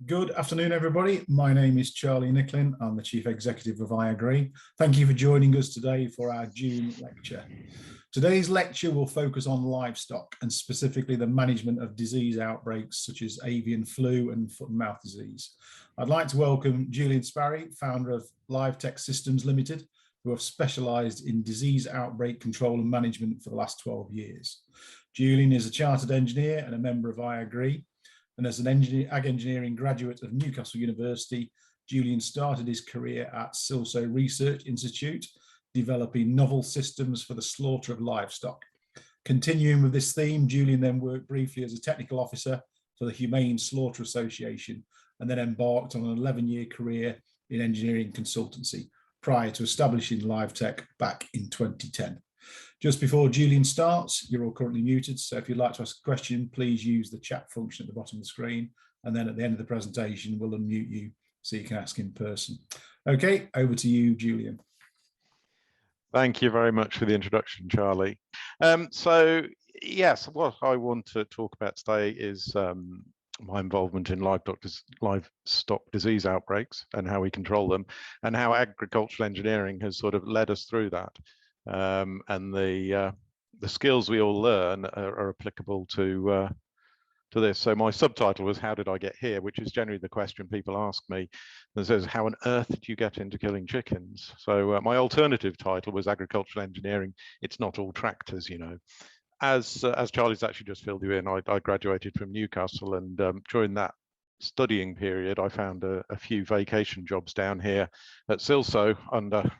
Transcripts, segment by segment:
Good afternoon, everybody. My name is Charlie Nicklin. I'm the Chief Executive of IAgrE. Thank you for joining us today for our June lecture. Today's lecture will focus on livestock and specifically the management of disease outbreaks such as avian flu and foot and mouth disease. I'd like to welcome Julian Sparrey, founder of Livetec Systems Limited, who have specialised in disease outbreak control and management for the last 12 years. Julian is a chartered engineer and a member of IAgrE. And as an ag engineering graduate of Newcastle University, Julian started his career at Silso Research Institute, developing novel systems for the slaughter of livestock. Continuing with this theme, Julian then worked briefly as a technical officer for the Humane Slaughter Association, and then embarked on an 11-year career in engineering consultancy prior to establishing Livetec back in 2010. Just before Julian starts, you're all currently muted, so if you'd like to ask a question, please use the chat function at the bottom of the screen, and then at the end of the presentation, we'll unmute you so you can ask in person. Okay, over to you, Julian. Thank you very much for the introduction, Charlie. So, yes, what I want to talk about today is my involvement in livestock disease outbreaks and how we control them, and how agricultural engineering has sort of led us through that. And the skills we all learn are applicable to this. So my subtitle was "How did I get here?", which is generally the question people ask me. And says, "How on earth did you get into killing chickens?" So my alternative title was "Agricultural Engineering. It's not all tractors, you know." As Charlie's actually just filled you in, I graduated from Newcastle, and during that studying period, I found a few vacation jobs down here at Silso under.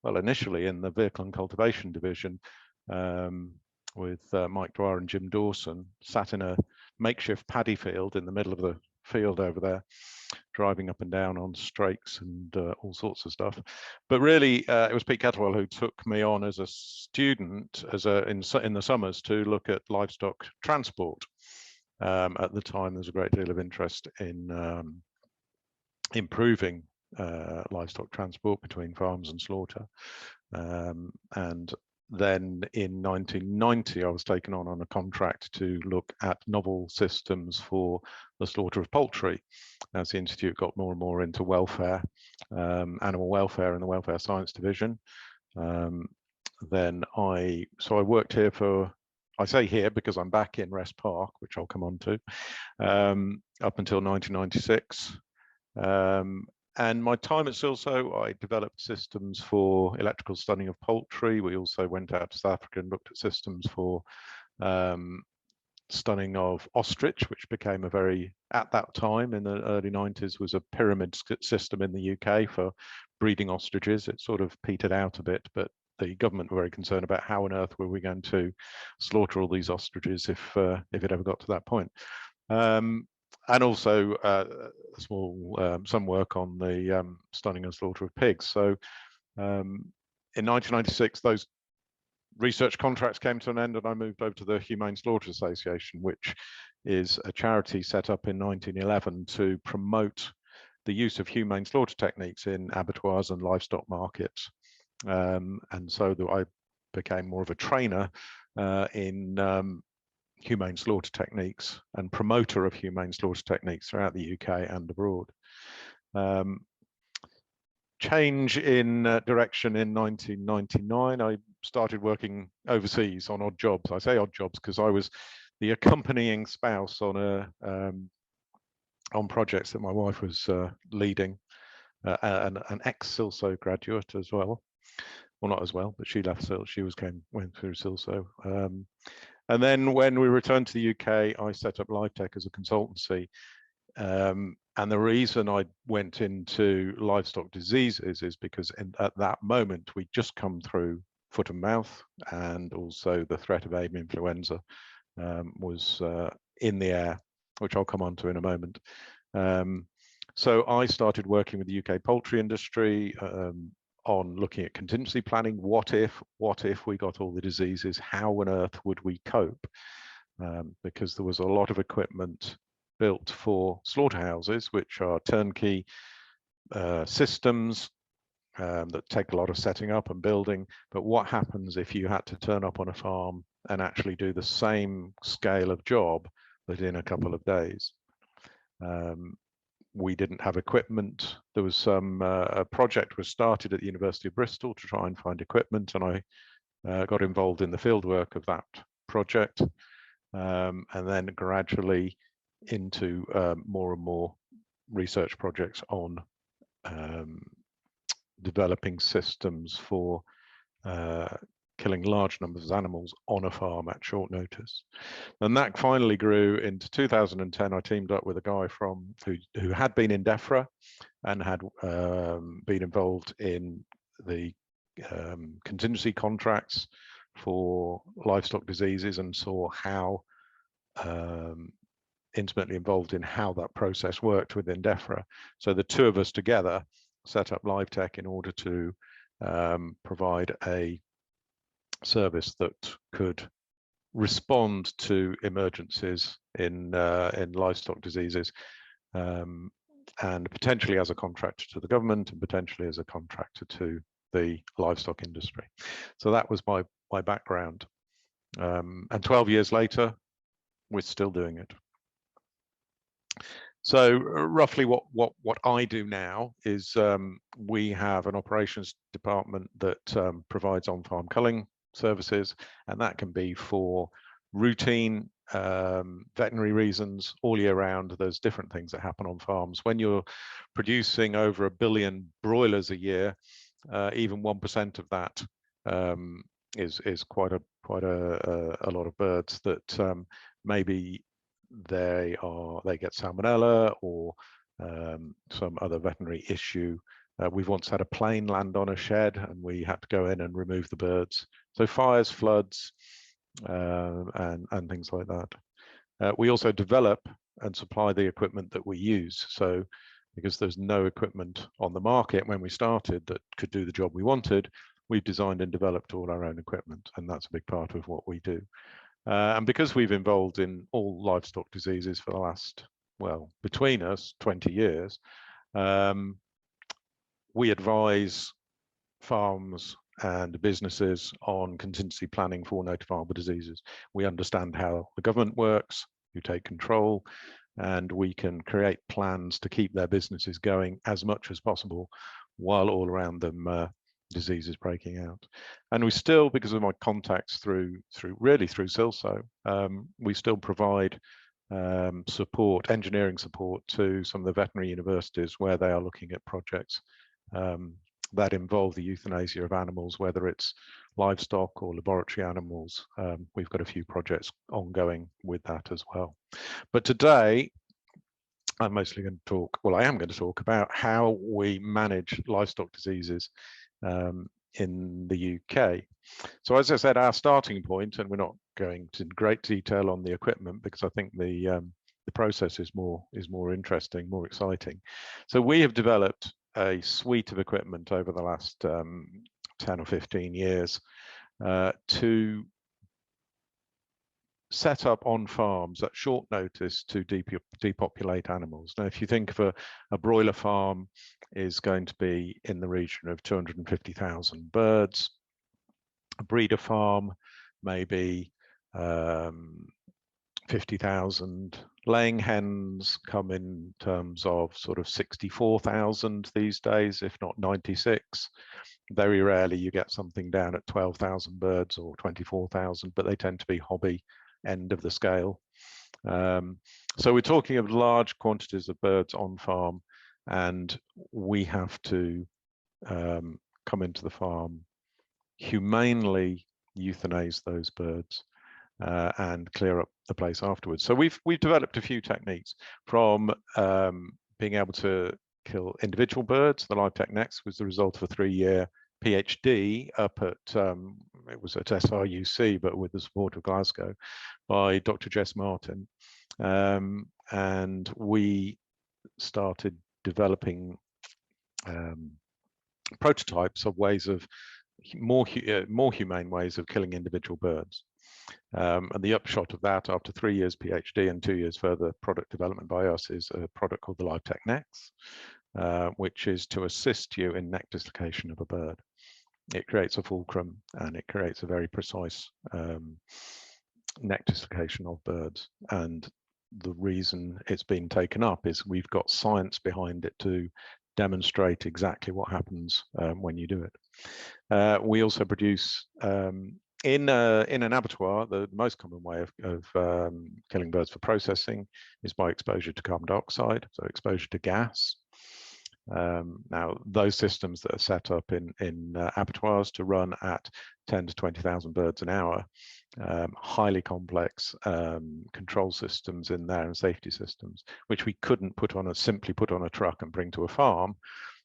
Well, initially in the vehicle and cultivation division with Mike Dwyer and Jim Dawson, sat in a makeshift paddy field in the middle of the field over there, driving up and down on strakes and all sorts of stuff. But really, it was Pete Kettlewell who took me on as a student, in the summers, to look at livestock transport. At the time, there was a great deal of interest in improving livestock transport between farms and slaughter, and then in 1990 I was taken on a contract to look at novel systems for the slaughter of poultry as the institute got more and more into welfare, animal welfare, and the welfare science division. Then I worked here for, I say here because I'm back in Rest Park, which I'll come on to, up until 1996. And my time at Silso, I developed systems for electrical stunning of poultry. We also went out to South Africa and looked at systems for stunning of ostrich, which became at that time in the early 90s, was a pyramid system in the UK for breeding ostriches. It sort of petered out a bit, but the government were very concerned about how on earth were we going to slaughter all these ostriches if it ever got to that point. And also some work on the stunning and slaughter of pigs. So in 1996, those research contracts came to an end, and I moved over to the Humane Slaughter Association, which is a charity set up in 1911 to promote the use of humane slaughter techniques in abattoirs and livestock markets. And so I became more of a trainer in humane slaughter techniques and promoter of humane slaughter techniques throughout the UK and abroad. Change in direction in 1999. I started working overseas on odd jobs. I say odd jobs because I was the accompanying spouse on projects that my wife was leading, an ex-Silso graduate as well. Well, not as well, but she left Silso. She went through Silso. And then when we returned to the UK, I set up Livetec as a consultancy. And the reason I went into livestock diseases is because at that moment, we'd just come through foot and mouth, and also the threat of avian influenza was in the air, which I'll come on to in a moment. So I started working with the UK poultry industry on looking at contingency planning. What if we got all the diseases? How on earth would we cope? Because there was a lot of equipment built for slaughterhouses, which are turnkey systems that take a lot of setting up and building. But what happens if you had to turn up on a farm and actually do the same scale of job, but in a couple of days? We didn't have equipment. There was a project was started at the University of Bristol to try and find equipment, and I got involved in the fieldwork of that project, and then gradually into more and more research projects on developing systems for killing large numbers of animals on a farm at short notice. And that finally grew into 2010. I teamed up with a guy who had been in DEFRA and had been involved in the contingency contracts for livestock diseases, and saw how intimately involved in how that process worked within DEFRA. So the two of us together set up Livetec in order to provide a service that could respond to emergencies in livestock diseases, and potentially as a contractor to the government, and potentially as a contractor to the livestock industry. So that was my background, and 12 years later we're still doing it. So roughly what I do now is we have an operations department that provides on-farm culling services, and that can be for routine veterinary reasons all year round. There's different things that happen on farms. When you're producing over 1 billion broilers a year, even 1% of that is quite a lot of birds that maybe they get salmonella or some other veterinary issue. We've once had a plane land on a shed and we had to go in and remove the birds. So fires, floods, and things like that. We also develop and supply the equipment that we use. So because there's no equipment on the market when we started that could do the job we wanted, we've designed and developed all our own equipment, and that's a big part of what we do. And because we've involved in all livestock diseases for the last, well, between us, 20 years, we advise farms and businesses on contingency planning for notifiable diseases. We understand how the government works, who take control, and we can create plans to keep their businesses going as much as possible while all around them diseases breaking out. And we still, because of my contacts through Silso, we still provide support, engineering support to some of the veterinary universities where they are looking at projects that involve the euthanasia of animals, whether it's livestock or laboratory animals. We've got a few projects ongoing with that as well. But today, I'm mostly going to talk, well, I am going to talk about how we manage livestock diseases in the UK. So as I said, our starting point, and we're not going to great detail on the equipment because I think the process is more interesting, more exciting. So we have developed a suite of equipment over the last 10 or 15 years to set up on farms at short notice to depopulate animals. Now, if you think of a broiler farm is going to be in the region of 250,000 birds, a breeder farm maybe 50,000. Laying hens come in terms of sort of 64,000 these days, if not 96. Very rarely you get something down at 12,000 birds or 24,000, but they tend to be hobby end of the scale. So we're talking of large quantities of birds on farm, and we have to come into the farm, humanely euthanize those birds and clear up the place afterwards. So we've developed a few techniques, from being able to kill individual birds. The Livetec Next was the result of a 3-year PhD up at it was at SRUC, but with the support of Glasgow, by Dr. Jess Martin, and we started developing prototypes of ways of more humane ways of killing individual birds. And the upshot of that, after 3 years PhD and 2 years further product development by us, is a product called the Livetec Next, which is to assist you in neck dislocation of a bird. It creates a fulcrum and it creates a very precise neck dislocation of birds. And the reason it's been taken up is we've got science behind it to demonstrate exactly what happens when you do it. We also produce in an abattoir. The most common way of killing birds for processing is by exposure to carbon dioxide, so exposure to gas. Now, those systems that are set up in abattoirs to run at 10 to 20,000 birds an hour, highly complex control systems in there and safety systems, which we couldn't simply put on a truck and bring to a farm.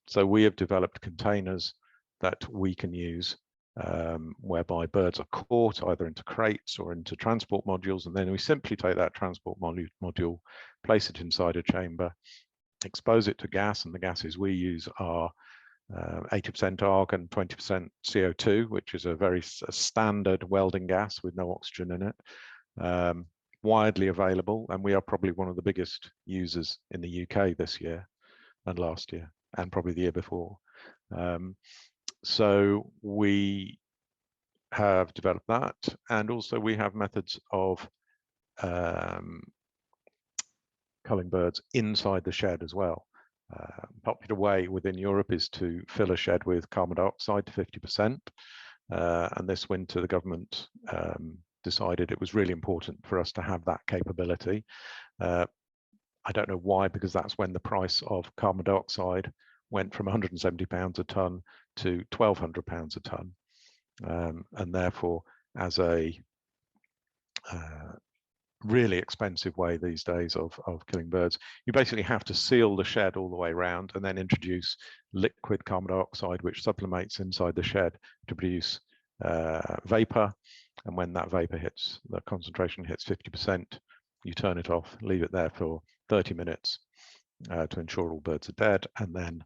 So we have developed containers that we can use, whereby birds are caught either into crates or into transport modules, and then we simply take that transport module, place it inside a chamber, expose it to gas, and the gases we use are 80% argon, 20% CO2, which is a standard welding gas with no oxygen in it, widely available, and we are probably one of the biggest users in the UK this year and last year and probably the year before. So we have developed that, and also we have methods of culling birds inside the shed as well. Popular way within Europe is to fill a shed with carbon dioxide to 50%. And this winter, the government decided it was really important for us to have that capability. I don't know why, because that's when the price of carbon dioxide went from £170 a tonne to £1,200 a tonne. And therefore, as a really expensive way these days of killing birds, you basically have to seal the shed all the way around and then introduce liquid carbon dioxide, which sublimates inside the shed to produce vapor. And when that vapor hits, the concentration hits 50%, you turn it off, leave it there for 30 minutes to ensure all birds are dead, and then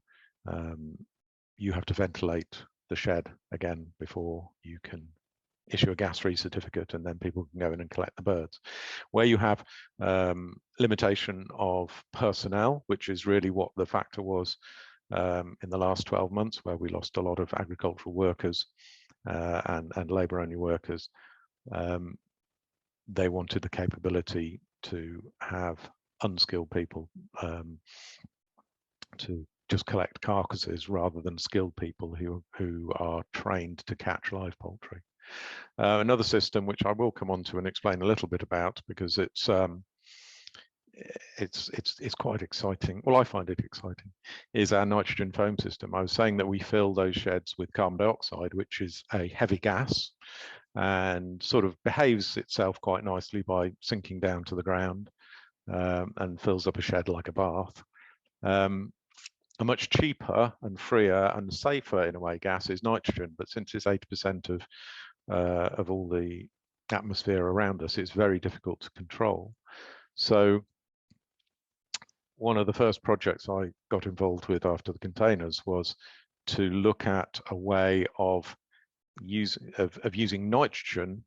you have to ventilate the shed again before you can issue a gas-free certificate, and then people can go in and collect the birds. Where you have limitation of personnel, which is really what the factor was in the last 12 months, where we lost a lot of agricultural workers and labour-only workers, they wanted the capability to have unskilled people to just collect carcasses rather than skilled people who are trained to catch live poultry. Another system which I will come on to and explain a little bit about, because it's quite exciting. Well, I find it exciting, is our nitrogen foam system. I was saying that we fill those sheds with carbon dioxide, which is a heavy gas and sort of behaves itself quite nicely by sinking down to the ground and fills up a shed like a bath. A much cheaper and freer and safer, in a way, gas is nitrogen, but since it's 80% of all the atmosphere around us, it's very difficult to control. So one of the first projects I got involved with after the containers was to look at a way of using nitrogen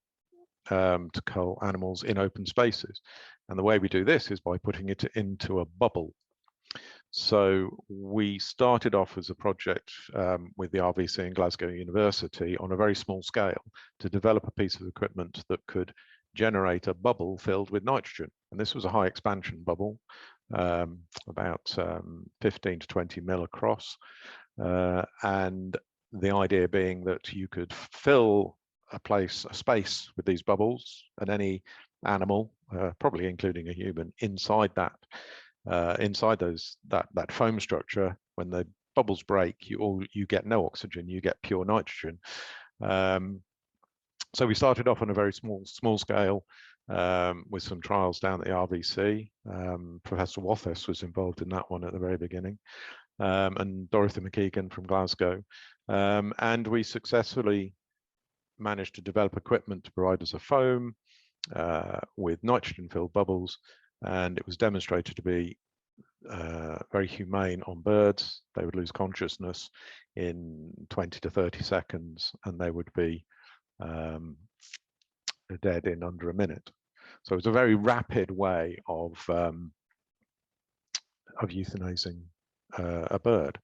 to cull animals in open spaces. And the way we do this is by putting it into a bubble. So we started off as a project with the RVC and Glasgow University on a very small scale to develop a piece of equipment that could generate a bubble filled with nitrogen. And this was a high expansion bubble, about 15 to 20 mil across. And the idea being that you could fill a space with these bubbles, and any animal, probably including a human, inside that that foam structure, when the bubbles break, you get no oxygen, you get pure nitrogen. So we started off on a very small scale with some trials down at the RVC. Professor Wathos was involved in that one at the very beginning, and Dorothy McKeegan from Glasgow. And we successfully managed to develop equipment to provide us a foam with nitrogen-filled bubbles, and it was demonstrated to be very humane on birds. They would lose consciousness in 20 to 30 seconds, and they would be dead in under a minute. So it's a very rapid way of euthanizing a bird.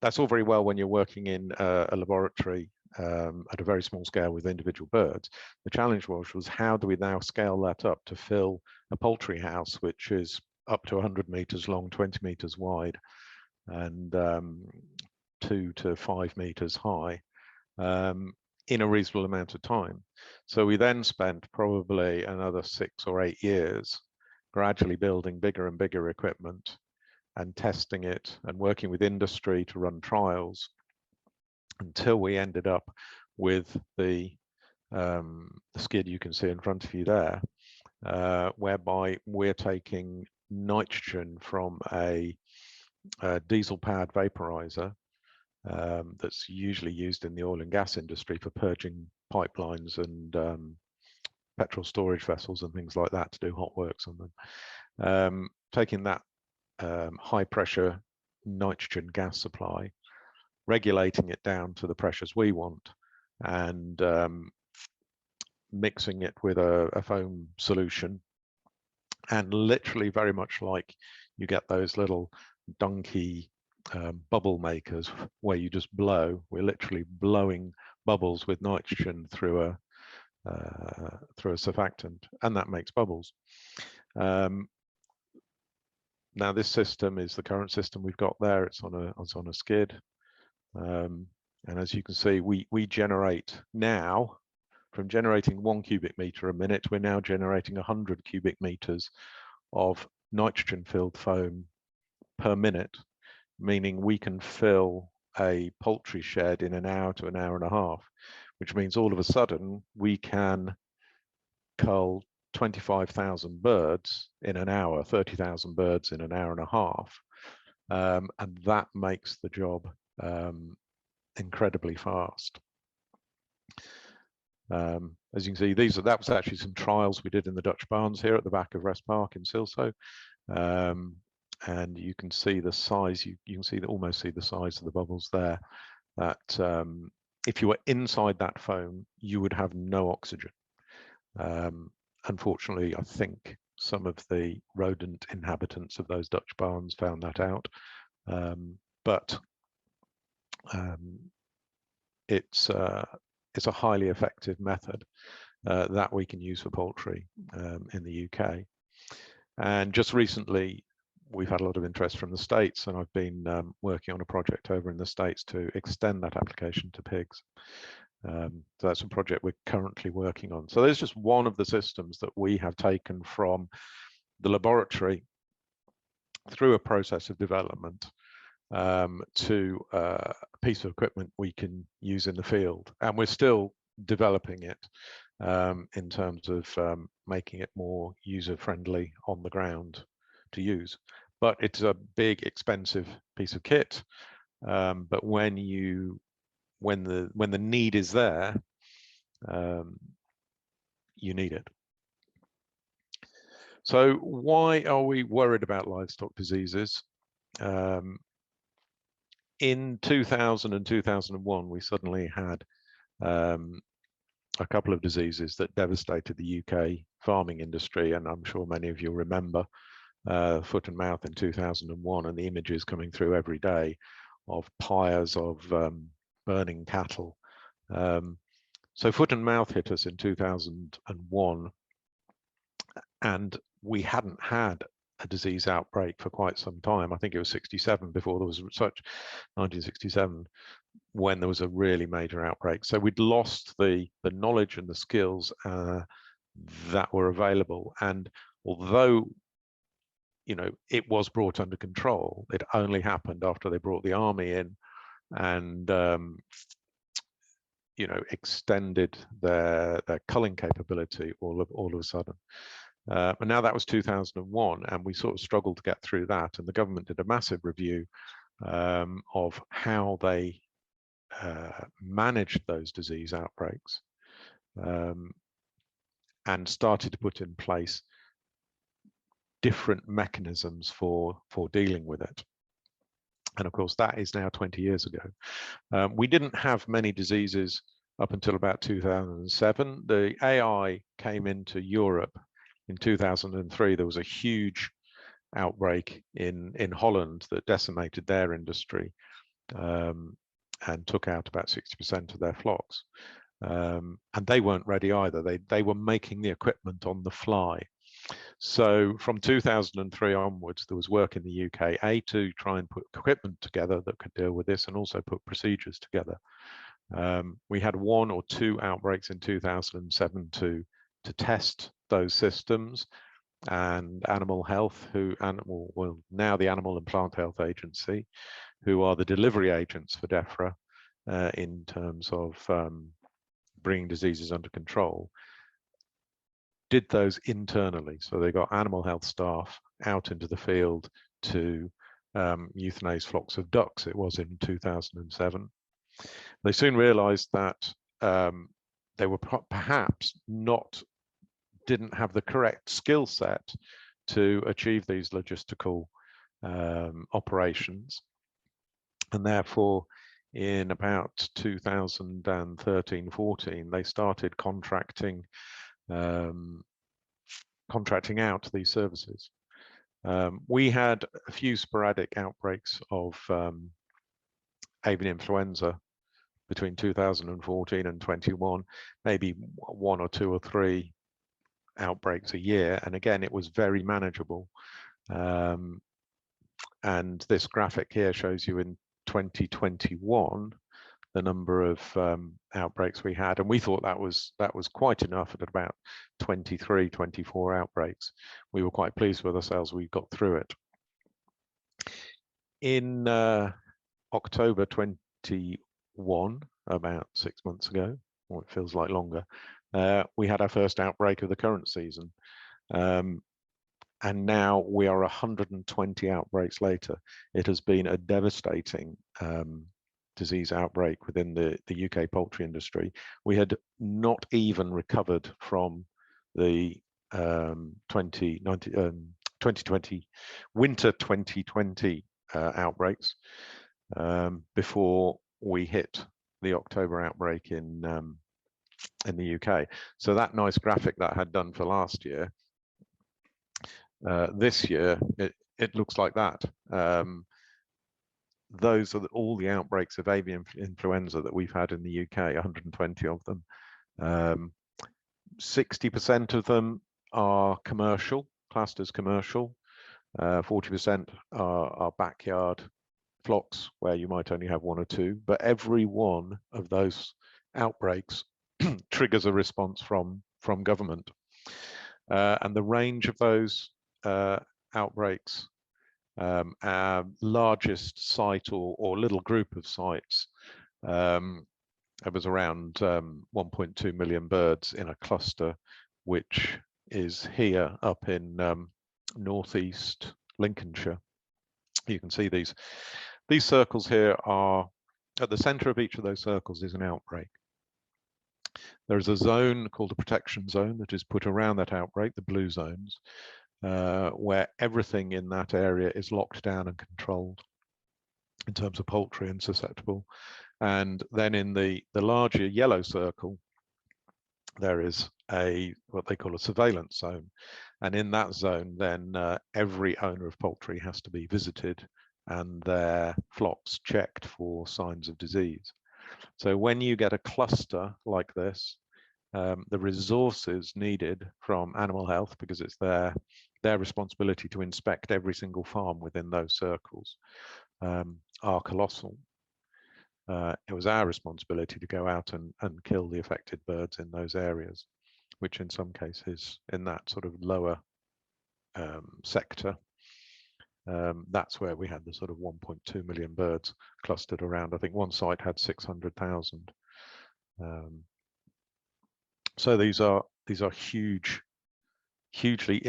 That's all very well when you're working in a laboratory at a very small scale with individual birds. The challenge was how do we now scale that up to fill a poultry house, which is up to 100 meters long, 20 meters wide, and 2 to 5 meters high, in a reasonable amount of time. So we then spent probably another 6 or 8 years gradually building bigger and bigger equipment and testing it and working with industry to run trials until we ended up with the skid you can see in front of you there, whereby we're taking nitrogen from a diesel-powered vaporizer that's usually used in the oil and gas industry for purging pipelines and petrol storage vessels and things like that to do hot works on them. Taking that high pressure nitrogen gas supply, regulating it down to the pressures we want, and mixing it with a foam solution, and literally very much like you get those little donkey bubble makers where you just blow, we're literally blowing bubbles with nitrogen through a surfactant, and that makes bubbles. Now this system is the current system we've got there. It's on a skid, and as you can see, we generate now, from generating 1 cubic meter a minute, we're now generating 100 cubic meters of nitrogen filled foam per minute, meaning we can fill a poultry shed in an hour to an hour and a half, which means all of a sudden we can cull 25,000 birds in an hour, 30,000 birds in an hour and a half, and that makes the job incredibly fast. As you can see, that was actually some trials we did in the Dutch barns here at the back of Rest Park in Silso, and you can see the size. You can see almost see the size of the bubbles there. That if you were inside that foam, you would have no oxygen. Unfortunately, I think some of the rodent inhabitants of those Dutch barns found that out, but it's a highly effective method that we can use for poultry in the UK. And just recently, we've had a lot of interest from the States, and I've been working on a project over in the States to extend that application to pigs. So that's a project we're currently working on. So there's just one of the systems that we have taken from the laboratory through a process of development to a piece of equipment we can use in the field, and we're still developing it in terms of making it more user-friendly on the ground to use. But it's a big, expensive piece of kit. But when the need is there, you need it. So why are we worried about livestock diseases? In 2000 and 2001, we suddenly had a couple of diseases that devastated the UK farming industry, and I'm sure many of you remember foot and mouth in 2001, and the images coming through every day of pyres of burning cattle. So foot and mouth hit us in 2001, and we hadn't had a disease outbreak for quite some time. I think it was 67 before there was such, 1967, when there was a really major outbreak. So we'd lost the knowledge and the skills that were available. And although, you know, it was brought under control, it only happened after they brought the army in and you know, extended their culling capability all of a sudden. And now that was 2001, and we sort of struggled to get through that. And the government did a massive review of how they managed those disease outbreaks, and started to put in place different mechanisms for dealing with it. And of course, that is now 20 years ago. We didn't have many diseases up until about 2007. The AI came into Europe in 2003. There was a huge outbreak in Holland that decimated their industry. and took out about 60% of their flocks. And they weren't ready either. They were making the equipment on the fly. So from 2003 onwards, there was work in the UK, to try and put equipment together that could deal with this, and also put procedures together. We had 1 or 2 outbreaks in 2007 to test those systems, and Animal Health, now the Animal and Plant Health Agency, who are the delivery agents for DEFRA in terms of bringing diseases under control, did those internally. So they got animal health staff out into the field to euthanize flocks of ducks. It was in 2007. They soon realized that they were perhaps didn't have the correct skill set to achieve these logistical operations. And therefore, in about 2013-14, they started contracting out these services. We had a few sporadic outbreaks of avian influenza between 2014 and 21, maybe 1 or 2 or 3 outbreaks a year, and again it was very manageable. And this graphic here shows you in 2021 the number of outbreaks we had, and we thought that was quite enough at about 23-24 outbreaks. We were quite pleased with ourselves. We got through it. In October 21, about 6 months ago, or it feels like longer, we had our first outbreak of the current season. And now we are 120 outbreaks later. It has been a devastating disease outbreak within the UK poultry industry. We had not even recovered from the 2020 winter 2020 outbreaks before we hit the October outbreak in the UK. So that nice graphic that I had done for last year, this year it looks like that. Those are all the outbreaks of avian influenza that we've had in the UK, 120 of them. 60% of them are commercial, classed as commercial. 40% are backyard flocks where you might only have 1 or 2, but every one of those outbreaks triggers a response from government. And the range of those outbreaks, our largest site or little group of sites, it was around 1.2 million birds in a cluster, which is here up in northeast Lincolnshire. You can see these circles here are, at the center of each of those circles is an outbreak. There is a zone called a protection zone that is put around that outbreak, the blue zones, where everything in that area is locked down and controlled in terms of poultry and susceptible. And then in the larger yellow circle, there is what they call a surveillance zone. And in that zone, then every owner of poultry has to be visited and their flocks checked for signs of disease. So when you get a cluster like this, the resources needed from animal health, because it's their responsibility to inspect every single farm within those circles, are colossal. It was our responsibility to go out and kill the affected birds in those areas, which in some cases in that sort of lower sector, that's where we had the sort of 1.2 million birds clustered around. I think one site had 600,000. So these are hugely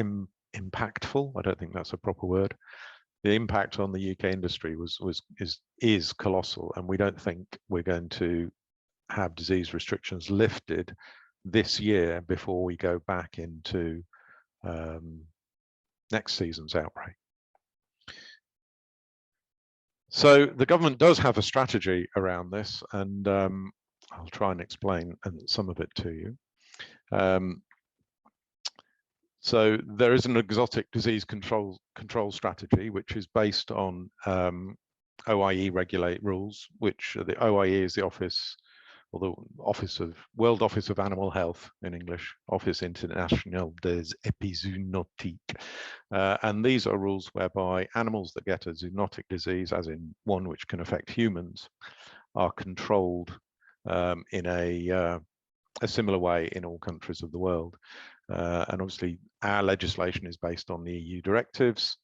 impactful. I don't think that's a proper word. The impact on the UK industry is colossal, and we don't think we're going to have disease restrictions lifted this year before we go back into next season's outbreak. So the government does have a strategy around this, and I'll try and explain some of it to you. So there is an exotic disease control strategy, which is based on OIE regulate rules, which the OIE is the office, or the World Office of Animal Health in English, Office International des Epizoonotiques. And these are rules whereby animals that get a zoonotic disease, as in one which can affect humans, are controlled in a similar way in all countries of the world. And obviously our legislation is based on the EU directives,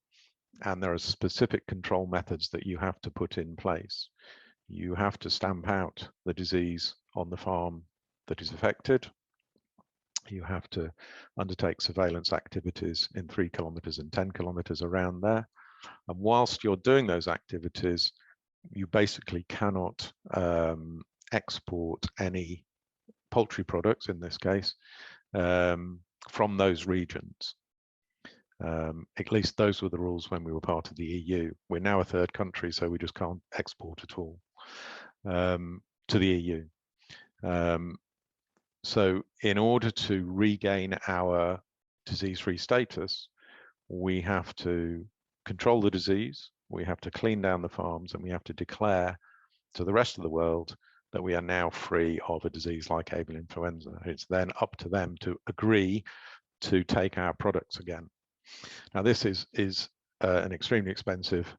and there are specific control methods that you have to put in place. You have to stamp out the disease on the farm that is affected. You have to undertake surveillance activities in 3 kilometers and 10 kilometers around there. And whilst you're doing those activities, you basically cannot export any poultry products, in this case, from those regions. At least those were the rules when we were part of the EU. We're now a third country, so we just can't export at all to the EU. So in order to regain our disease-free status, we have to control the disease, we have to clean down the farms, and we have to declare to the rest of the world that we are now free of a disease like avian influenza. It's then up to them to agree to take our products again. Now, this is an extremely expensive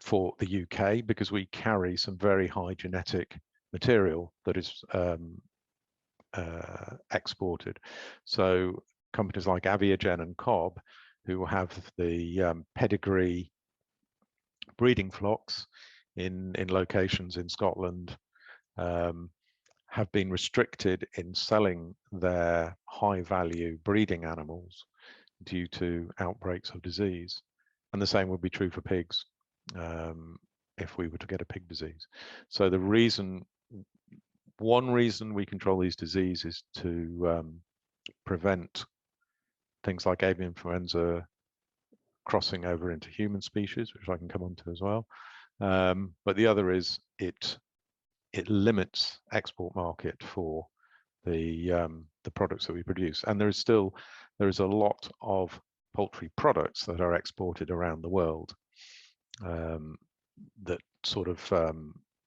for the UK, because we carry some very high genetic material that is exported. So companies like IAgrE and Cobb, who have the pedigree breeding flocks in locations in Scotland, have been restricted in selling their high value breeding animals due to outbreaks of disease. And the same would be true for pigs if we were to get a pig disease. So one reason we control these diseases is to prevent things like avian influenza crossing over into human species, which I can come on to as well. But the other is it limits export market for the products that we produce. And there is a lot of poultry products that are exported around the world that sort of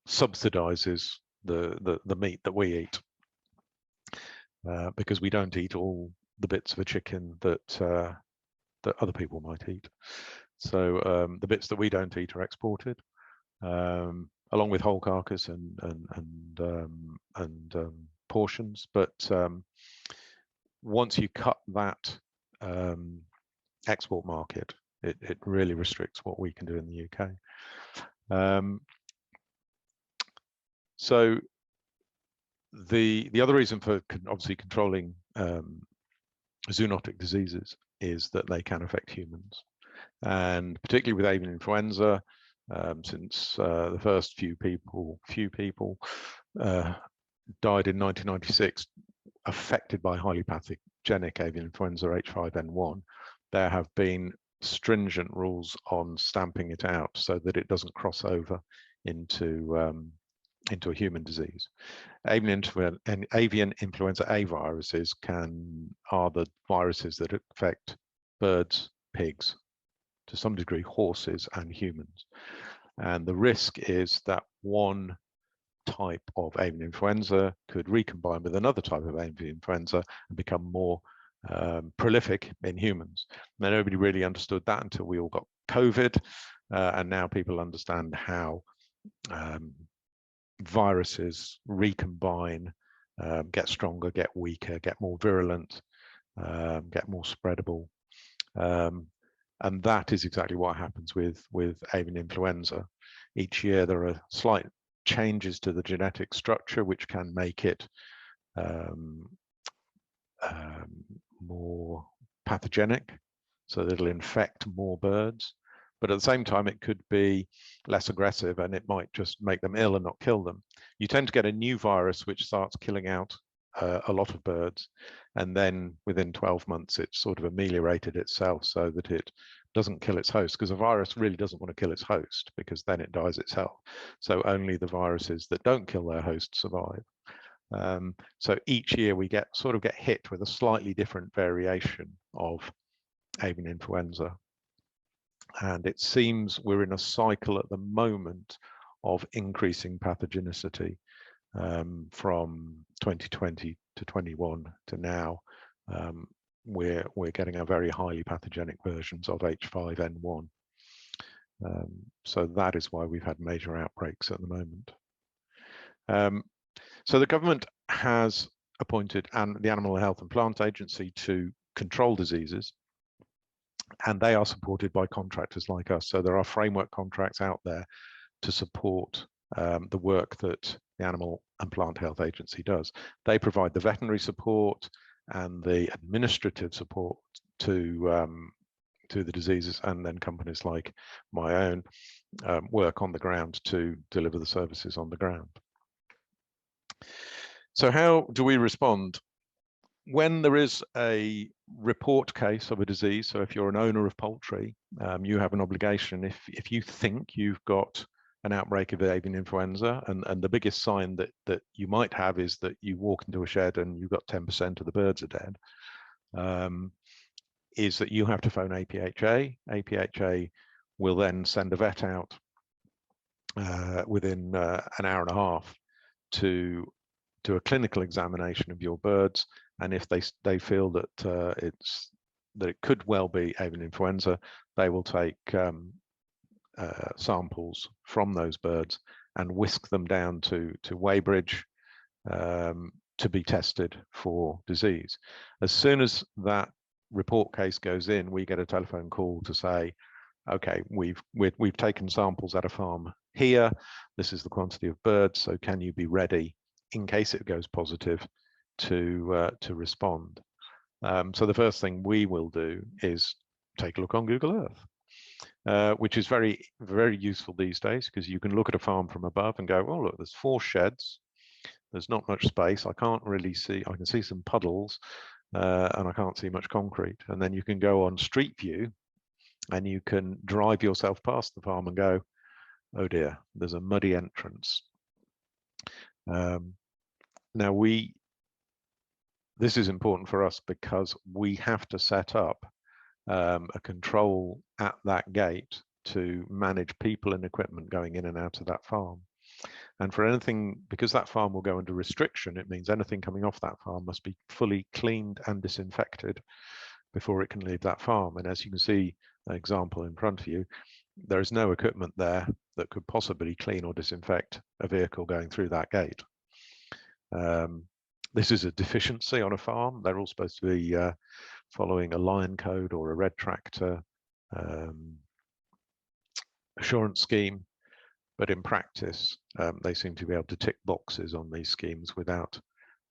subsidizes the meat that we eat, because we don't eat all the bits of a chicken that other people might eat. So the bits that we don't eat are exported, along with whole carcass and portions. But once you cut that export market, it really restricts what we can do in the UK. So the other reason for obviously controlling zoonotic diseases is that they can affect humans, and particularly with avian influenza, since the first few people died in 1996 affected by highly pathogenic avian influenza H5N1, there have been stringent rules on stamping it out so that it doesn't cross over into a human disease. Avian influenza A viruses are the viruses that affect birds, pigs, to some degree horses, and humans. And the risk is that one type of avian influenza could recombine with another type of avian influenza and become more prolific in humans. Now, nobody really understood that until we all got COVID, and now people understand how viruses recombine, get stronger, get weaker, get more virulent, get more spreadable. And that is exactly what happens with avian influenza. Each year there are slight changes to the genetic structure which can make it more pathogenic, so that it'll infect more birds. But at the same time, it could be less aggressive, and it might just make them ill and not kill them. You tend to get a new virus which starts killing out a lot of birds, and then within 12 months it's sort of ameliorated itself so that it doesn't kill its host, because a virus really doesn't want to kill its host, because then it dies itself. So only the viruses that don't kill their host survive. So each year we get hit with a slightly different variation of avian influenza. And it seems we're in a cycle at the moment of increasing pathogenicity from 2020 to 21 to now. We're getting a very highly pathogenic versions of H5N1. So that is why we've had major outbreaks at the moment. So the government has appointed the Animal Health and Plant Agency to control diseases, and they are supported by contractors like us. So there are framework contracts out there to support the work that the Animal and Plant Health Agency does. They provide the veterinary support and the administrative support to the diseases, and then companies like my own work on the ground to deliver the services on the ground. So how do we respond? When there is a report case of a disease, so if you're an owner of poultry, you have an obligation, if you think you've got an outbreak of avian influenza, and the biggest sign that you might have is that you walk into a shed and you've got 10% of the birds are dead, is that you have to phone APHA. APHA will then send a vet out within an hour and a half to do a clinical examination of your birds, and if they feel that it could well be avian influenza, they will take samples from those birds and whisk them down to Weybridge to be tested for disease. As soon as that report case goes in, we get a telephone call to say, okay, we've taken samples at a farm here. This is the quantity of birds, so can you be ready in case it goes positive to respond? So the first thing we will do is take a look on Google Earth, which is very, very useful these days, because you can look at a farm from above and go, oh, look, there's 4 sheds. There's not much space. I can't really see. I can see some puddles, and I can't see much concrete. And then you can go on Street View, and you can drive yourself past the farm and go, oh dear, there's a muddy entrance. Now this is important for us because we have to set up a control at that gate to manage people and equipment going in and out of that farm. And for anything, because that farm will go under restriction, it means anything coming off that farm must be fully cleaned and disinfected before it can leave that farm. And as you can see, an example in front of you, there is no equipment there that could possibly clean or disinfect a vehicle going through that gate. This is a deficiency on a farm. They're all supposed to be following a line code or a red tractor assurance scheme, but in practice, they seem to be able to tick boxes on these schemes without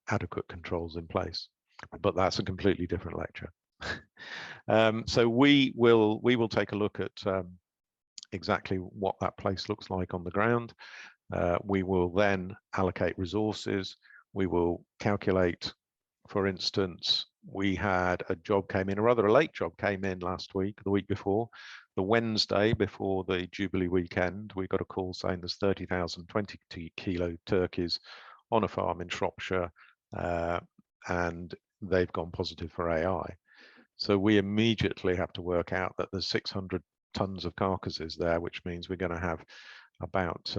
adequate controls in place. But that's a completely different lecture. So we will take a look at exactly what that place looks like on the ground. We will then allocate resources. We will calculate, for instance, we had a job came in, a rather late job came in last week, the week before, the Wednesday before the Jubilee weekend. We got a call saying there's 30,000 20-kilo turkeys on a farm in Shropshire, and they've gone positive for AI. So we immediately have to work out that there's 600 tons of carcasses there, which means we're going to have about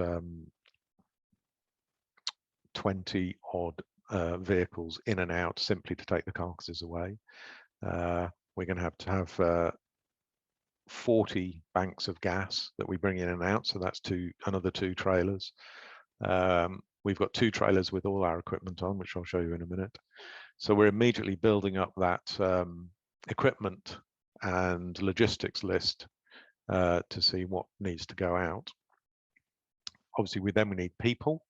20 odd vehicles in and out simply to take the carcasses away. We're going to have 40 banks of gas that we bring in and out, so that's another 2 trailers. We've got 2 trailers with all our equipment on, which I'll show you in a minute. So we're immediately building up that equipment and logistics list to see what needs to go out. Obviously, we need people.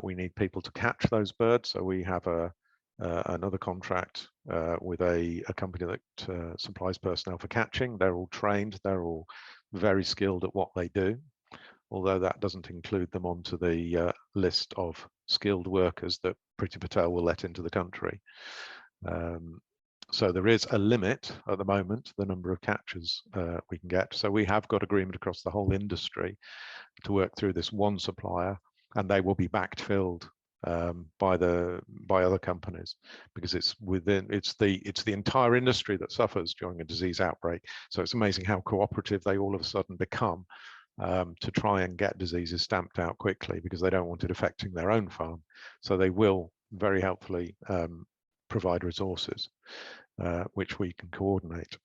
We need people to catch those birds. So we have another contract with a company that supplies personnel for catching. They're all trained. They're all very skilled at what they do, although that doesn't include them onto the list of skilled workers that Priti Patel will let into the country. So there is a limit at the moment, the number of catchers we can get. So we have got agreement across the whole industry to work through this one supplier, and they will be backfilled by other companies, because it's the entire industry that suffers during a disease outbreak. So it's amazing how cooperative they all of a sudden become to try and get diseases stamped out quickly, because they don't want it affecting their own farm. So they will very helpfully provide resources which we can coordinate.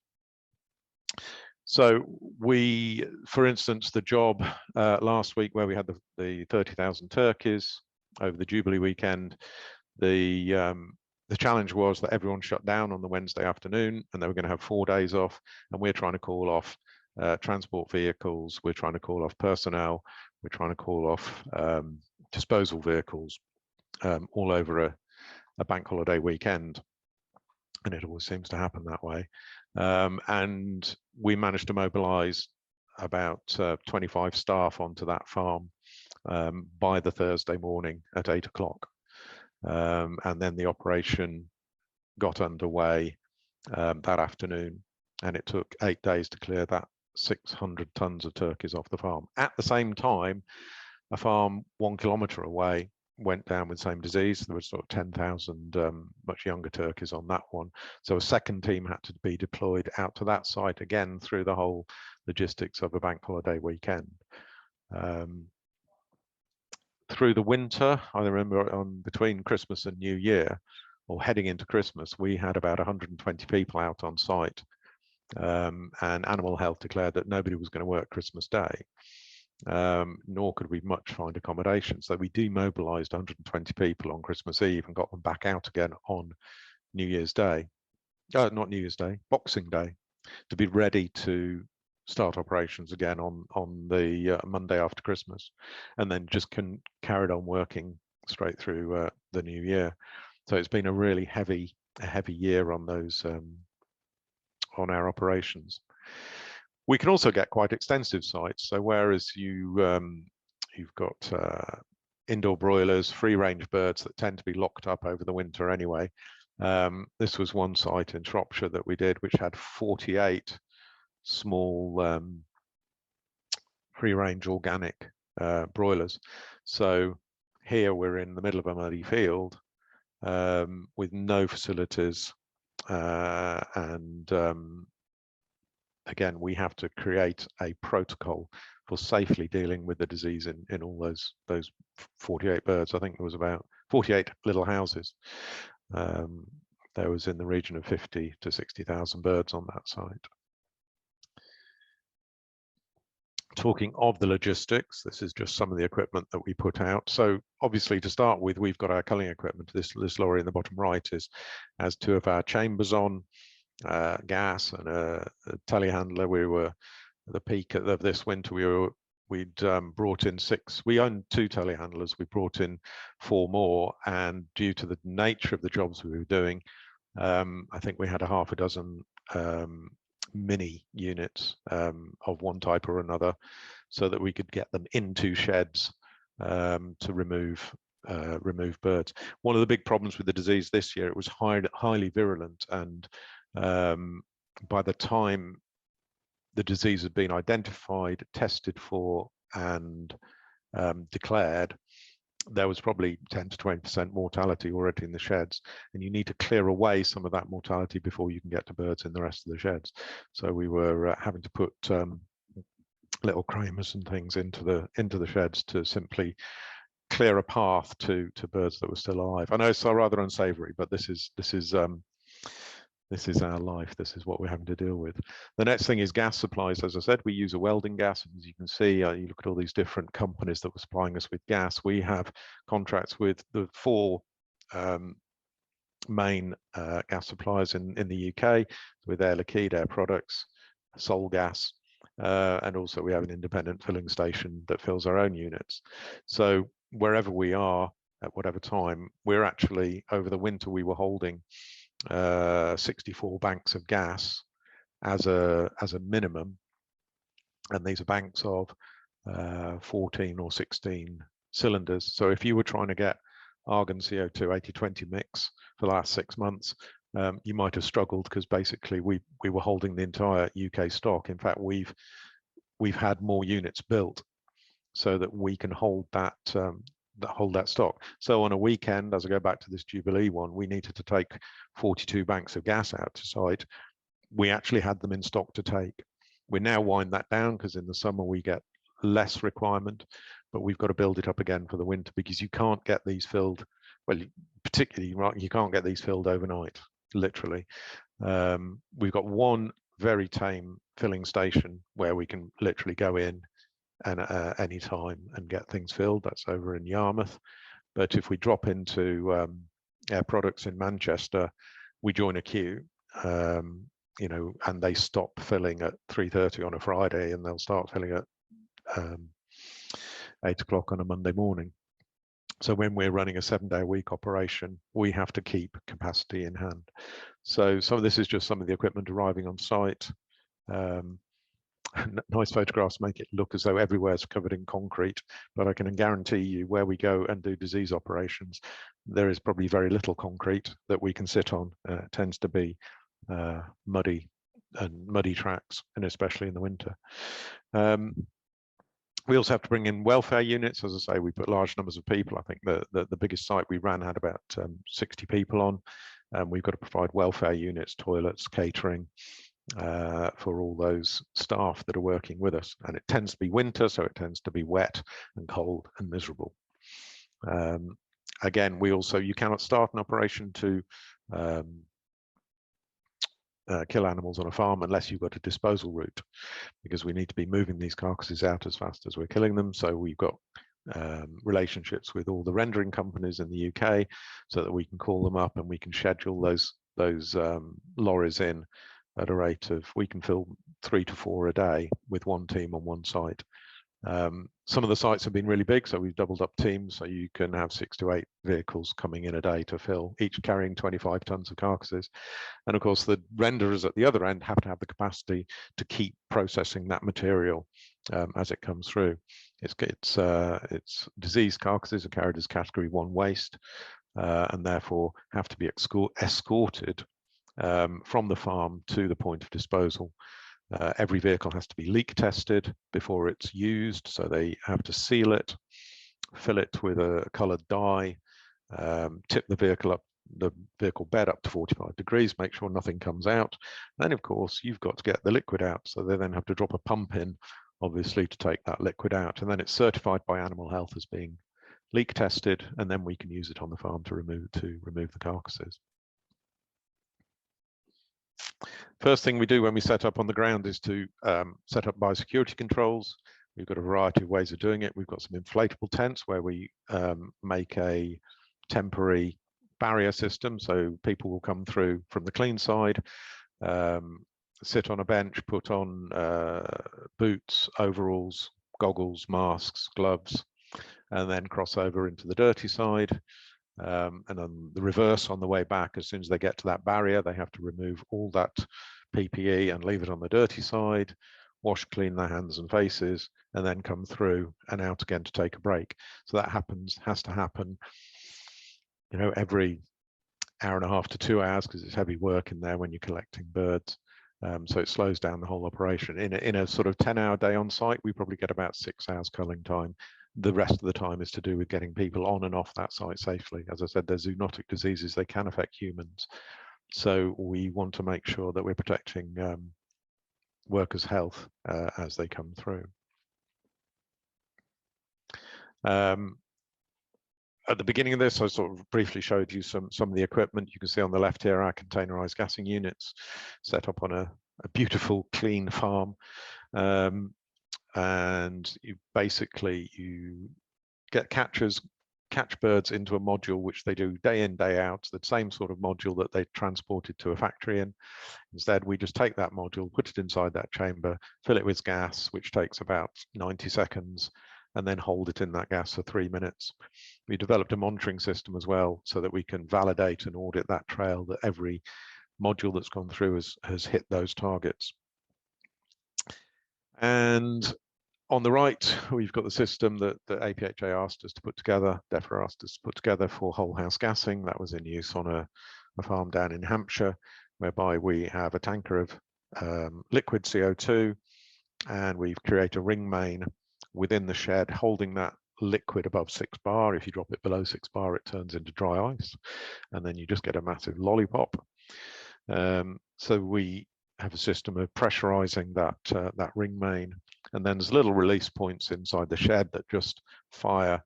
So we, for instance, the job last week where we had the 30,000 turkeys over the Jubilee weekend, the challenge was that everyone shut down on the Wednesday afternoon, and they were going to have 4 days off, and we're trying to call off transport vehicles, we're trying to call off personnel, we're trying to call off disposal vehicles all over a bank holiday weekend. And it always seems to happen that way. And we managed to mobilize about 25 staff onto that farm by the Thursday morning at 8 o'clock. And then the operation got underway that afternoon, and it took 8 days to clear that 600 tons of turkeys off the farm. At the same time, a farm 1 kilometre away went down with the same disease. There was sort of 10,000 much younger turkeys on that one. So a second team had to be deployed out to that site again through the whole logistics of a bank holiday weekend. Through the winter, I remember between Christmas and New Year, or heading into Christmas, we had about 120 people out on site, and Animal Health declared that nobody was going to work Christmas Day. Nor could we much find accommodation. So we demobilized 120 people on Christmas Eve and got them back out again on New Year's Day. Not New Year's Day, Boxing Day, to be ready to start operations again on the Monday after Christmas, and then just carried on working straight through the new year. So it's been a really heavy year on those on our operations. We can also get quite extensive sites. So whereas you've got indoor broilers, free-range birds that tend to be locked up over the winter anyway, this was one site in Shropshire that we did, which had 48 small free-range organic broilers. So here we're in the middle of a muddy field with no facilities, and again, we have to create a protocol for safely dealing with the disease in all those 48 birds. I think there was about 48 little houses. There was in the region of 50 to 60,000 birds on that site. Talking of the logistics, this is just some of the equipment that we put out. So obviously, to start with, we've got our culling equipment. This lorry in the bottom right has 2 of our chambers on, gas and a telehandler. We were at the peak of this winter. We'd brought in 6. We owned 2 telehandlers. We brought in 4 more, and due to the nature of the jobs we were doing, I think we had a half a dozen mini units of one type or another, so that we could get them into sheds to remove birds. One of the big problems with the disease this year, it was highly virulent, and by the time the disease had been identified, tested for, and declared, there was probably 10 to 20% mortality already in the sheds, and you need to clear away some of that mortality before you can get to birds in the rest of the sheds. So we were having to put little kramers and things into the sheds to simply clear a path to birds that were still alive. I know it's rather unsavory, but this is our life. This is what we're having to deal with. The next thing is gas supplies. As I said, we use a welding gas. As you can see, you look at all these different companies that were supplying us with gas. We have contracts with the 4 main gas suppliers in the UK, with Air Liquide, Air Products, Sol Gas, and also we have an independent filling station that fills our own units. So wherever we are at whatever time, we're actually, over the winter, we were holding 64 banks of gas as a minimum, and these are banks of 14 or 16 cylinders. So if you were trying to get argon CO2 80-20 mix for the last 6 months, you might have struggled, because basically we were holding the entire UK stock. In fact, we've had more units built so that we can hold that hold that stock. So on a weekend, as I go back to this Jubilee one, we needed to take 42 banks of gas out to site. We actually had them in stock to take. We now wind that down because in the summer we get less requirement, but we've got to build it up again for the winter because you can't get these filled, well, particularly you can't get these filled overnight, literally. We've got one very tame filling station where we can literally go in and any time and get things filled. That's over in Yarmouth. But if we drop into Air Products in Manchester, we join a queue, you know, and they stop filling at 3:30 on a Friday, and they'll start filling at 8 o'clock on a Monday morning. So when we're running a 7-day-a-week operation, we have to keep capacity in hand. So some of this is just some of the equipment arriving on site. Nice photographs make it look as though everywhere's covered in concrete, but I can guarantee you where we go and do disease operations, there is probably very little concrete that we can sit on. It tends to be muddy tracks, and especially in the winter. We also have to bring in welfare units. As I say, we put large numbers of people. I think the biggest site we ran had about 60 people on. We've got to provide welfare units, toilets, catering for all those staff that are working with us. And it tends to be winter, so it tends to be wet and cold and miserable. Again, you cannot start an operation to kill animals on a farm unless you've got a disposal route, because we need to be moving these carcasses out as fast as we're killing them. So we've got relationships with all the rendering companies in the UK so that we can call them up and we can schedule those lorries in at a rate of, we can fill 3 to 4 a day with one team on one site. Some of the sites have been really big, so we've doubled up teams, so you can have 6 to 8 vehicles coming in a day to fill, each carrying 25 tons of carcasses. And of course, the renderers at the other end have to have the capacity to keep processing that material as it comes through. It's diseased carcasses are carried as category 1 waste, and therefore have to be escorted from the farm to the point of disposal. Every vehicle has to be leak tested before it's used, so they have to seal it, fill it with a coloured dye, tip the vehicle bed up to 45 degrees, make sure nothing comes out. Then, of course, you've got to get the liquid out, so they then have to drop a pump in, obviously, to take that liquid out, and then it's certified by Animal Health as being leak tested, and then we can use it on the farm to remove the carcasses. First thing we do when we set up on the ground is to set up biosecurity controls. We've got a variety of ways of doing it. We've got some inflatable tents where we make a temporary barrier system, so people will come through from the clean side, sit on a bench, put on boots, overalls, goggles, masks, gloves, and then cross over into the dirty side. And then the reverse on the way back, as soon as they get to that barrier, they have to remove all that PPE and leave it on the dirty side, wash, clean their hands and faces, and then come through and out again to take a break. So that has to happen, you know, every hour and a half to 2 hours, because it's heavy work in there when you're collecting birds. So it slows down the whole operation. In a sort of 10-hour day on site, we probably get about 6 hours culling time. The rest of the time is to do with getting people on and off that site safely. As I said, they're zoonotic diseases, they can affect humans. So we want to make sure that we're protecting workers' health as they come through. At the beginning of this, I sort of briefly showed you some of the equipment. You can see on the left here our containerized gassing units set up on a beautiful, clean farm. And you catch birds into a module which they do day in, day out, the same sort of module that they transported to a factory in. Instead, we just take that module, put it inside that chamber, fill it with gas, which takes about 90 seconds, and then hold it in that gas for 3 minutes. We developed a monitoring system as well so that we can validate and audit that trail, that every module that's gone through has hit those targets. And on the right, we've got the system that APHA asked us to put together, DEFRA asked us to put together for whole house gassing. That was in use on a farm down in Hampshire, whereby we have a tanker of liquid CO2, and we've created a ring main within the shed holding that liquid above 6 bar. If you drop it below 6 bar, it turns into dry ice, and then you just get a massive lollipop. So we have a system of pressurizing that ring main, and then there's little release points inside the shed that just fire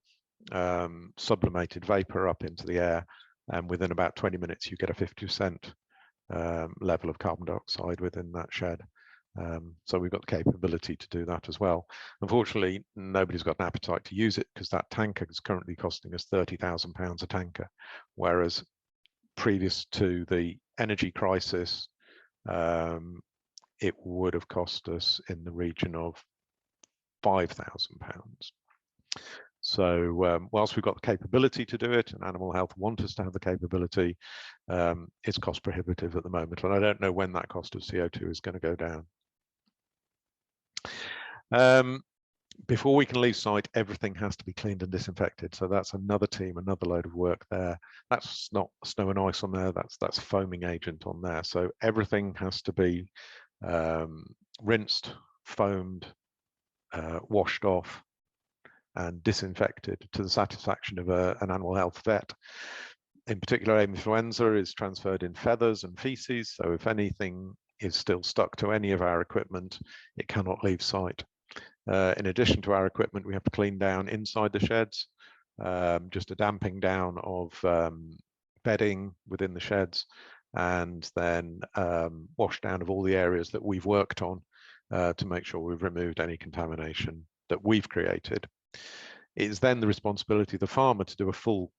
sublimated vapor up into the air, and within about 20 minutes you get a 50% level of carbon dioxide within that shed. So we've got the capability to do that as well. Unfortunately, nobody's got an appetite to use it because that tanker is currently costing us £30,000 a tanker, whereas previous to the energy crisis, it would have cost us in the region of £5,000. So whilst we've got the capability to do it, and Animal Health want us to have the capability, it's cost prohibitive at the moment, and I don't know when that cost of CO2 is going to go down. Before we can leave site, everything has to be cleaned and disinfected. So that's another team, another load of work there. That's not snow and ice on there. That's foaming agent on there. So everything has to be rinsed, foamed, washed off, and disinfected to the satisfaction of an animal health vet. In particular, avian influenza is transferred in feathers and feces. So if anything is still stuck to any of our equipment, it cannot leave site. In addition to our equipment, we have to clean down inside the sheds, just a damping down of bedding within the sheds, and then wash down of all the areas that we've worked on to make sure we've removed any contamination that we've created. It is then the responsibility of the farmer to do a full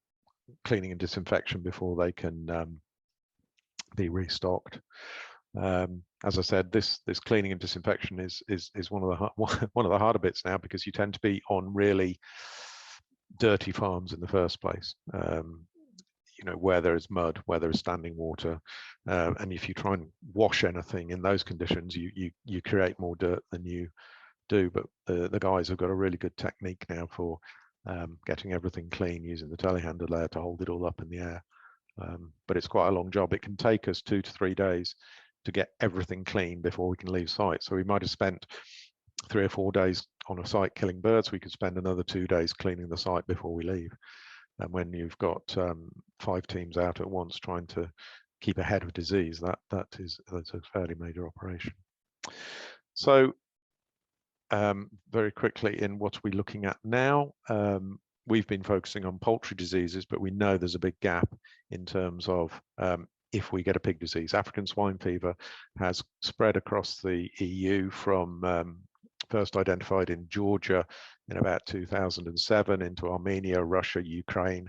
cleaning and disinfection before they can be restocked. As I said, this cleaning and disinfection is one of the harder bits now, because you tend to be on really dirty farms in the first place. You know, where there is mud, where there is standing water, and if you try and wash anything in those conditions, you create more dirt than you do. But the guys have got a really good technique now for getting everything clean, using the telehandler layer to hold it all up in the air. But it's quite a long job. It can take us 2 to 3 days to get everything clean before we can leave site. So we might have spent 3 or 4 days on a site killing birds. We could spend another 2 days cleaning the site before we leave. And when you've got 5 teams out at once trying to keep ahead of disease, that's a fairly major operation. So very quickly, in what are we looking at now? We've been focusing on poultry diseases, but we know there's a big gap in terms of if we get a pig disease. African swine fever has spread across the EU from first identified in Georgia in about 2007 into Armenia, Russia, Ukraine,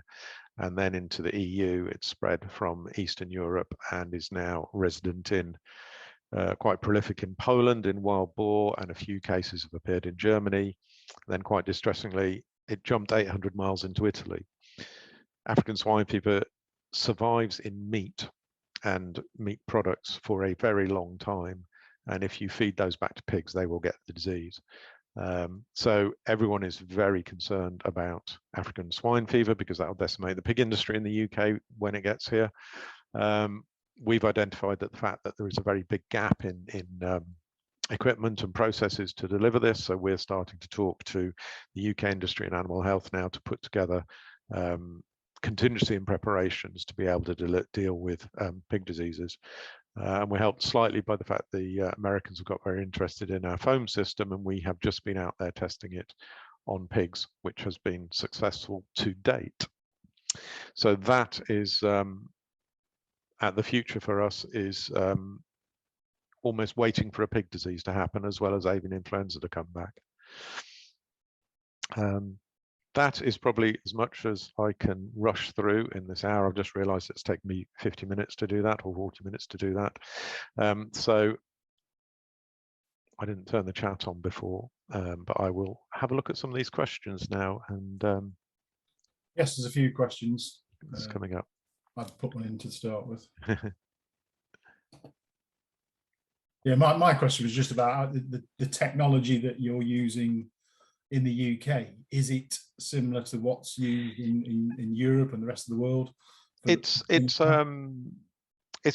and then into the EU. It's spread from Eastern Europe and is now resident in quite prolific in Poland in wild boar, and a few cases have appeared in Germany. Then quite distressingly, it jumped 800 miles into Italy. African swine fever survives in meat and meat products for a very long time, and if you feed those back to pigs, they will get the disease. So everyone is very concerned about African swine fever because that will decimate the pig industry in the UK when it gets here. We've identified that the fact that there is a very big gap in equipment and processes to deliver this, so we're starting to talk to the UK industry and animal health now to put together contingency and preparations to be able to deal with pig diseases. And we're helped slightly by the fact the Americans have got very interested in our foam system, and we have just been out there testing it on pigs, which has been successful to date. So that is at the future for us is almost waiting for a pig disease to happen, as well as avian influenza to come back. That is probably as much as I can rush through in this hour. I've just realized it's taken me 50 minutes to do that, or 40 minutes to do that. So I didn't turn the chat on before, but I will have a look at some of these questions now. And yes, there's a few questions coming up. I'd put one in to start with. Yeah, my question was just about the technology that you're using in the UK. Is it similar to what's used in Europe and the rest of the world? It's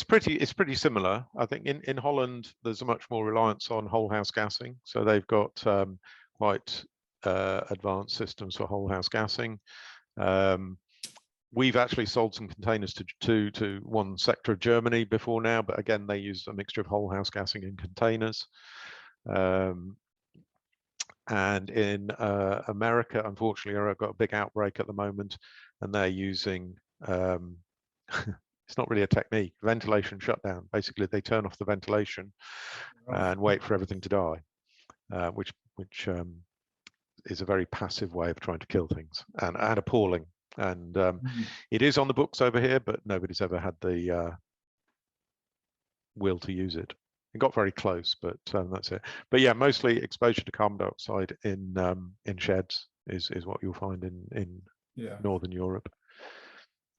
pretty similar. I think in Holland there's a much more reliance on whole house gassing, so they've got quite advanced systems for whole house gassing. We've actually sold some containers to one sector of Germany before now, but again, they use a mixture of whole house gassing and containers. And in America, unfortunately, I've got a big outbreak at the moment, and they're using, it's not really a technique, ventilation shutdown. Basically, they turn off the ventilation and wait for everything to die, which is a very passive way of trying to kill things, and appalling. And it is on the books over here, but nobody's ever had the will to use it. It got very close, but that's it. But yeah, mostly exposure to carbon dioxide in sheds is what you'll find in Northern Europe.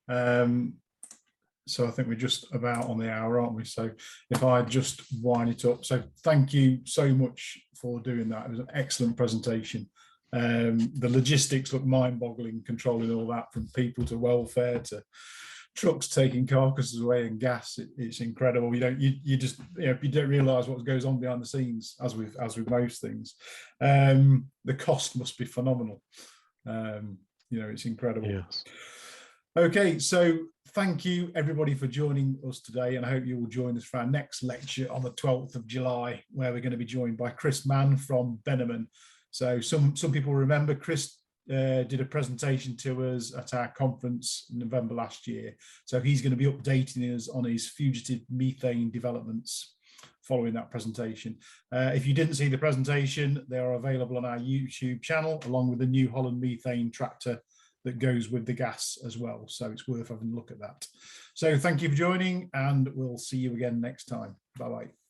So I think we're just about on the hour, aren't we? So if I just wind it up. So thank you so much for doing that. It was an excellent presentation. The logistics look mind-boggling, controlling all that from people to welfare to trucks taking carcasses away and gas. It's incredible. You just you don't realise what goes on behind the scenes, as with most things. The cost must be phenomenal. It's incredible. Yes. Okay, so thank you everybody for joining us today, and I hope you will join us for our next lecture on the 12th of July, where we're going to be joined by Chris Mann from Benneman. So some people remember Chris did a presentation to us at our conference in November last year. So he's going to be updating us on his fugitive methane developments following that presentation. If you didn't see the presentation, they are available on our YouTube channel, along with the New Holland methane tractor that goes with the gas as well. So it's worth having a look at that. So thank you for joining, and we'll see you again next time. Bye-bye.